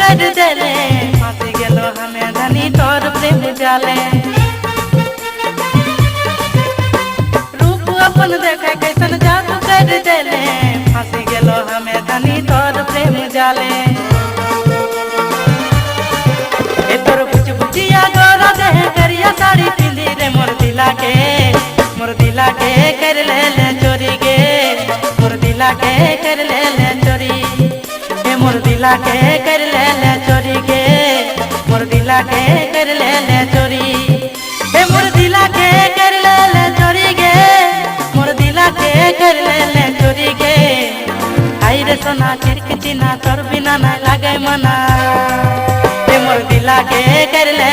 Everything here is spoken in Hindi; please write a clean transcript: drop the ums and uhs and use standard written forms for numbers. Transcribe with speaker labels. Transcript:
Speaker 1: कर देले फांसी गेलो हमें धनी तोर प्रेम जाले रूप अपन देखे कैसन जादू कर देले फांसी गेलो हमें धनी तोर प्रेम जाले ए तोर बुझ बुझिया गोरा देह करिया साड़ी पिंदी रे मोर दिला के कर ले चोरी गे मोर दिला के कर ले चोरी ए मोर दिला के कर ले चोरी गे मोर दिला के कर ले चोरी ए मोर दिला के कर ले चोरी गे मोर दिला के कर ले चोरी गे आई रे सोना चिरकिटी ना तोर बिना ना लागे मना ए मोर दिला के कर ले